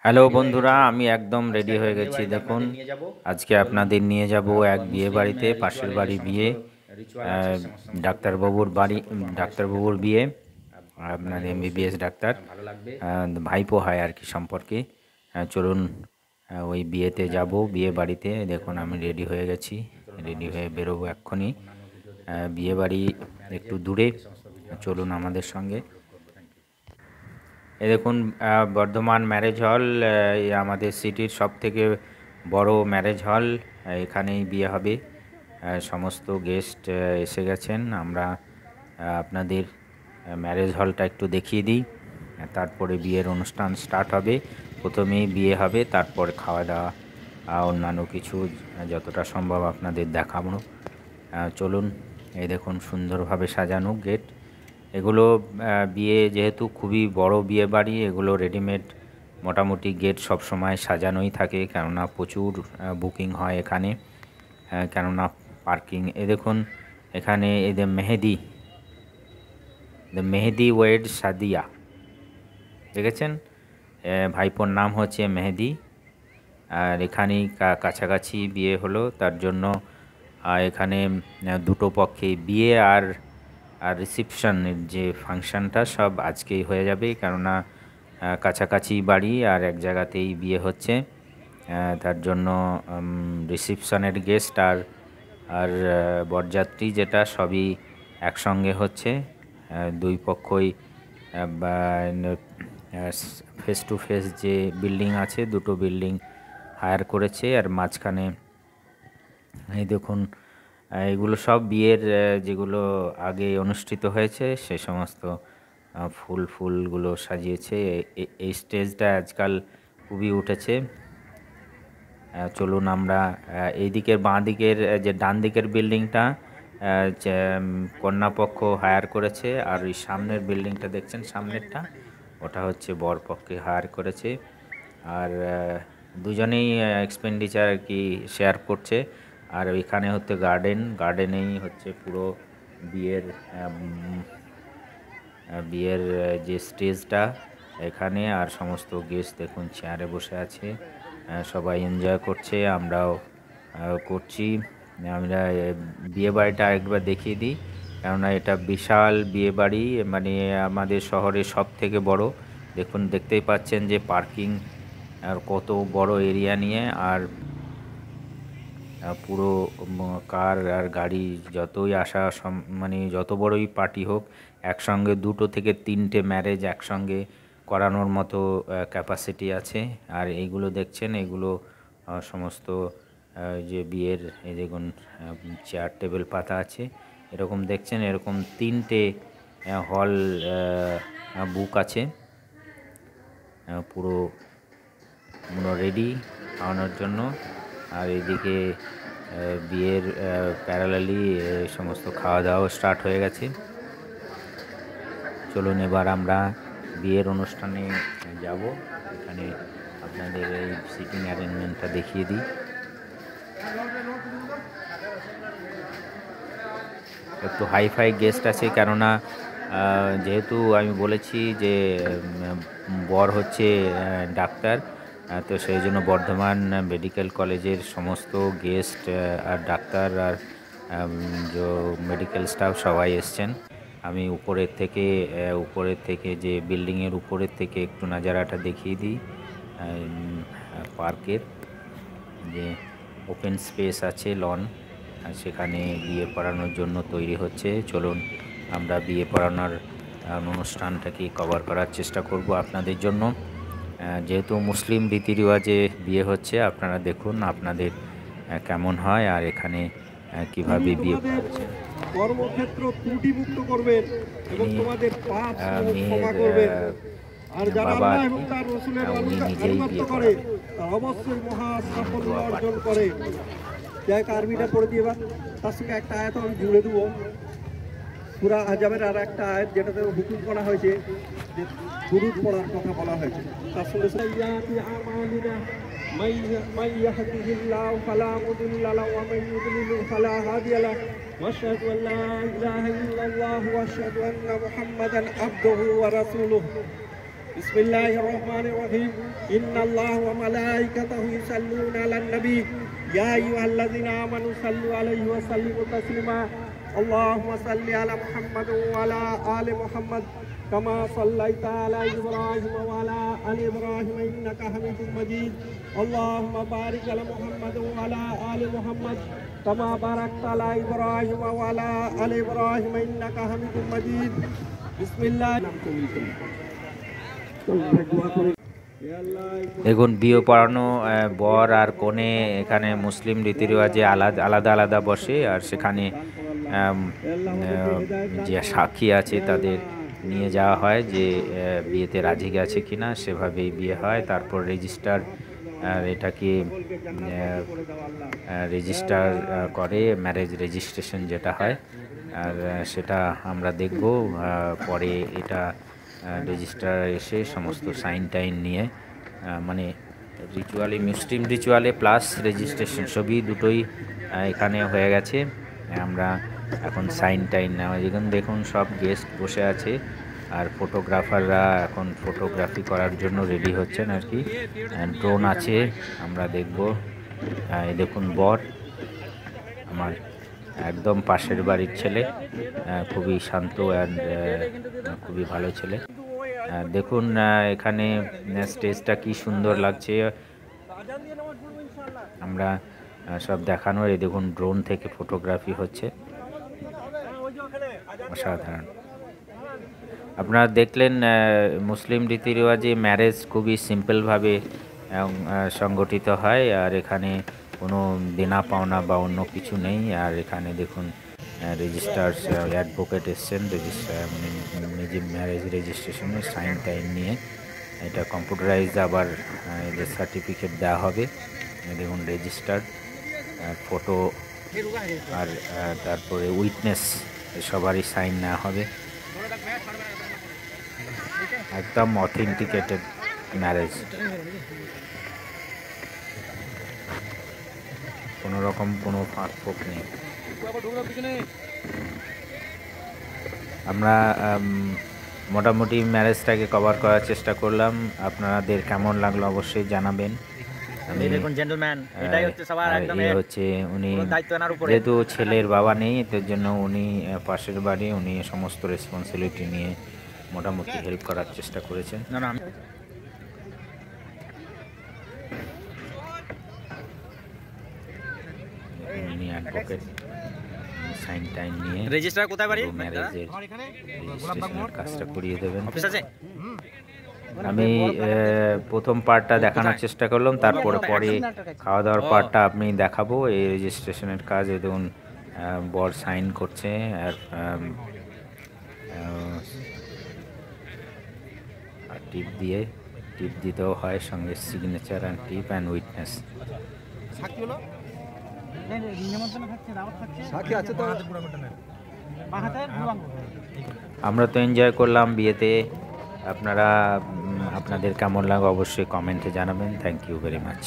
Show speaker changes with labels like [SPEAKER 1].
[SPEAKER 1] Hello বন্ধুরা, আমি একদম রেডি হয়ে গেছি। দেখুন, আজকে আপনাদের নিয়ে যাব এক বিয়ে বাড়িতে, পাশের বাড়ি বিয়ে। আহ, ডাক্তারবাবুর বাড়ি, ডাক্তারবাবুর বিয়ে। আপনার এমবিবিএস ডাক্তার, ভাইপো হয় আর কি সম্পর্কে। চলুন, ওই বিয়েতে যাব, বিয়ে বাড়িতে। দেখুন, আমি রেডি হয়ে গেছি, রেডি হয়ে বেরোবো এক্ষুনি। বিয়ে বাড়ি একটু দূরে, চলুন আমাদের সঙ্গে। এই দেখুন, বর্ধমান ম্যারেজ হল, এই আমাদের সিটির সবথেকে বড় ম্যারেজ হল। এখানেই বিয়ে হবে। সমস্ত গেস্ট এসে গেছেন। আমরা আপনাদের ম্যারেজ হলটা একটু দেখিয়ে দিই। তারপরে বিয়ের অনুষ্ঠান স্টার্ট হবে। প্রথমেই বিয়ে হবে, তারপর খাওয়া দাওয়া, অন্যান্য কিছু যতটা সম্ভব আপনাদের দেখাবো। চলুন। এই দেখুন, সুন্দরভাবে সাজানো গেট। এগুলো বিয়ে যেহেতু খুবই বড় বিয়ে বাড়ি, এগুলো রেডিমেড মোটামুটি গেট সব সময় সাজানোই থাকে, কেননা প্রচুর বুকিং হয় এখানে। কেননা পার্কিং। এ দেখুন, এখানে এদের মেহেদি ওয়েড সাদিয়া দেখেছেন। ভাইপোর নাম হচ্ছে মেহেদি। আর এখানেই কাছাকাছি বিয়ে হলো, তার জন্য এখানে দুটো পক্ষে বিয়ে আর রিসেপশনের যে ফাংশানটা সব আজকেই হয়ে যাবে, কেননা কাছাকাছি বাড়ি আর এক জায়গাতেই বিয়ে হচ্ছে। তার জন্য রিসেপশনের গেস্ট আর আর বরযাত্রী যেটা সবই একসঙ্গে হচ্ছে। দুই পক্ষই ফেস টু ফেস যে বিল্ডিং আছে, দুটো বিল্ডিং হায়ার করেছে। আর মাঝখানে এই দেখুন, এগুলো সব বিয়ের যেগুলো আগে অনুষ্ঠিত হয়েছে সে সমস্ত ফুলগুলো সাজিয়েছে। এই স্টেজটা আজকাল খুবই উঠেছে। চলুন আমরা এই দিকের বাঁ দিকের যে ডান দিকের বিল্ডিংটা কন্যাপক্ষ হায়ার করেছে, আর ওই সামনের বিল্ডিংটা দেখছেন সামনেরটা, ওটা হচ্ছে বরপক্ষে হায়ার করেছে। আর দুজনেই এক্সপেন্ডিচার আর কি শেয়ার করছে। আর ওইখানে হচ্ছে গার্ডেনেই হচ্ছে পুরো বিয়ের বিয়ের যে স্টেজটা এখানে। আর সমস্ত গেস্ট দেখুন চেয়ারে বসে আছে, সবাই এনজয় করছে, আমরাও করছি। আমরা বিয়ে বাড়িটা আরেকবার দেখিয়ে দিই, কেননা এটা বিশাল বিয়ে বাড়ি, মানে আমাদের শহরের সব থেকে বড়। দেখুন, দেখতেই পাচ্ছেন যে পার্কিং আর কত বড় এরিয়া নিয়ে। আর পুরো কার আর গাড়ি যতই আসা মানে যত বড়ই পার্টি হোক, একসঙ্গে দুটো থেকে তিনটে ম্যারেজ একসঙ্গে করানোর মতো ক্যাপাসিটি আছে। আর এইগুলো দেখছেন, এগুলো সমস্ত যে বিয়ের, এই দেখুন চেয়ার টেবিল পাতা আছে, এরকম দেখছেন, এরকম তিনটে হল বুক আছে। পুরো রেডি খাওয়ানোর জন্য। আর এদিকে বিয়ের প্যারালালি সমস্ত খাওয়া দাওয়া স্টার্ট হয়ে গেছে। চলুন এবার আমরা বিয়ের অনুষ্ঠানে যাব। এখানে আপনাদের এই সিটিং অ্যারেঞ্জমেন্টটা দেখিয়ে দিই। একটু হাইফাই গেস্ট আছে, কেননা যেহেতু আমি বলেছি যে বর হচ্ছে ডাক্তার, তো সেই জন্য বর্ধমান মেডিকেল কলেজের সমস্ত গেস্ট আর ডাক্তার আর যে মেডিকেল স্টাফ সবাই এসছেন। আমি উপরের থেকে যে বিল্ডিংয়ের উপরের থেকে একটু নাজারাটা দেখিয়ে দিই। পার্কের যে ওপেন স্পেস আছে, লন, সেখানে বিয়ে পড়ানোর জন্য তৈরি হচ্ছে। চলুন আমরা বিয়ে পড়ানোর অনুষ্ঠানটাকে কভার করার চেষ্টা করব আপনাদের জন্য। যেহেতু মুসলিম রীতি রেওয়াজে বিয়ে হচ্ছে, আপনারা দেখুন আপনাদের কেমন হয় আর এখানে কিভাবে বিয়ে হচ্ছে।
[SPEAKER 2] কর্মক্ষেত্র ত্রুটিমুক্ত করবেন এবং তোমাদের পাপ ক্ষমা করবেন। আর যারা
[SPEAKER 1] বাবা
[SPEAKER 2] আল্লাহ এবং তার রাসূলের আনুগত্য করে তারা অবশ্যই মহা সাফল্য অর্জন করে। যাই আরবিটা পড়ে দিয়ে এবার তার সঙ্গে একটা আয়াত আমি জুড়ে দেবো। সূরা আহজাবের আর একটা আয়াত যেটাতে হুকুম করা হয়েছে যে দুরূদ পড়ার কথা বলা হয়েছে। তার সঙ্গে সাইয়াতি আমালিনা من يهده الله فلا مضل له ومن يضلل فلا هادي له واشهد ان لا اله الا الله واشهد ان محمدا عبده ورسوله বিসমিল্লাহির রহমানির রহিম ইন্নাল্লাহা ওয়া মালাইকাতাহু ইউসাল্লুনা আলান নবী ইয়া আইয়ুহাল্লাযিনা আমানু সাল্লু আলাইহি ওয়া সাল্লিমু তাসলিমা আল্লাহুম্মা সাল্লি আলা মুহাম্মাদ ওয়া আলা আলি মুহাম্মাদ কামা সাল্লাইতা আলা ইব্রাহিম ওয়া আলা আলি ইব্রাহিম ইন্নাকা হামিদুম মাজিদ আল্লাহুম্মা বারিক আলা মুহাম্মাদ ওয়া আলা আলি মুহাম্মাদ কামা বারাকতা আলা ইব্রাহিম ওয়া আলা আলি ইব্রাহিম ইন্নাকা হামিদুম মাজিদ বিসমিল্লাহ।
[SPEAKER 1] দেখুন বিয়ে পড়ানো বর আর কনে এখানে মুসলিম রীতিরেওয়াজে আলাদা আলাদা আলাদা বসে, আর সেখানে যে সাক্ষী আছে তাদের নিয়ে যাওয়া হয় যে বিয়েতে রাজি গেছে কিনা, সেভাবেই বিয়ে হয়। তারপর রেজিস্টার এটাকে রেজিস্টার করে, ম্যারেজ রেজিস্ট্রেশন যেটা হয়, আর সেটা আমরা দেখব পরে। এটা রেজিস্টার এসে সমস্ত সাইন টাইন নিয়ে, মানে রিচুয়ালি মুসলিম রিচুয়ালে প্লাস রেজিস্ট্রেশন সবই দুটোই এখানে হয়ে গেছে। আমরা এখন সাইন টাইন নেওয়া, দেখুন সব গেস্ট বসে আছে আর ফটোগ্রাফাররা এখন ফটোগ্রাফি করার জন্য রেডি হচ্ছেন আর কি। ড্রোন আছে, আমরা দেখব। এই দেখুন বর আমার একদম পাশের বাড়ির ছেলে, খুবই শান্ত অ্যান্ড খুবই ভালো ছেলে। দেখুন এখানে স্টেজটা কি সুন্দর লাগছে, আমরা সব দেখানোর। এই দেখুন ড্রোন থেকে ফটোগ্রাফি হচ্ছে, অসাধারণ। আপনারা দেখলেন মুসলিম রীতি রেওয়াজে ম্যারেজ খুবই সিম্পলভাবে সংগঠিত হয়, আর এখানে কোনো দেনা পাওনা বা অন্য কিছু নেই। আর এখানে দেখুন রেজিস্টার অ্যাডভোকেট এসছেন নিজে ম্যারেজ রেজিস্ট্রেশনের সাইন টাইন নিয়ে। এটা কম্পিউটারাইজ, আবার এদের সার্টিফিকেট দেওয়া হবে। দেখুন রেজিস্টার, ফটো আর তারপরে উইটনেস সবারই সাইন নেওয়া হবে। একদম অথেন্টিকেটেড ম্যারেজ, কোনো রকম কোনো ফাঁক ফোক নেই। আমরা মোটামুটি ম্যারেজটাকে কভার করার চেষ্টা করলাম। আপনাদের কেমন লাগলো অবশ্যই জানাবেন। হচ্ছে উনি যেহেতু ছেলের বাবা নেই, এর জন্য উনি পাশের বাড়ি, উনি সমস্ত রেসপন্সিবিলিটি নিয়ে মোটামুটি হেল্প করার চেষ্টা করেছেন। উনি অ্যাডভোকেট, সাইন টাইন নিয়ে
[SPEAKER 3] রেজিস্টার কোথায় বাড়ি
[SPEAKER 1] ম্যারেজের রেজিস্ট্রেশনের কাজটা করিয়ে দেবেন। আমি প্রথম পার্টটা দেখানোর চেষ্টা করলাম, তারপরে খাওয়া দাওয়ার পার্টটা আপনি দেখাবো। এই রেজিস্ট্রেশনের কাজ দেখুন, বর সাইন করছে, আর টিপ দিতেও হয়, সঙ্গে signature and tip and witness. আমরা তো এনজয় করলাম বিয়েতে। আপনাদের কেমন লাগে অবশ্যই কমেন্টে জানাবেন। Thank you very much.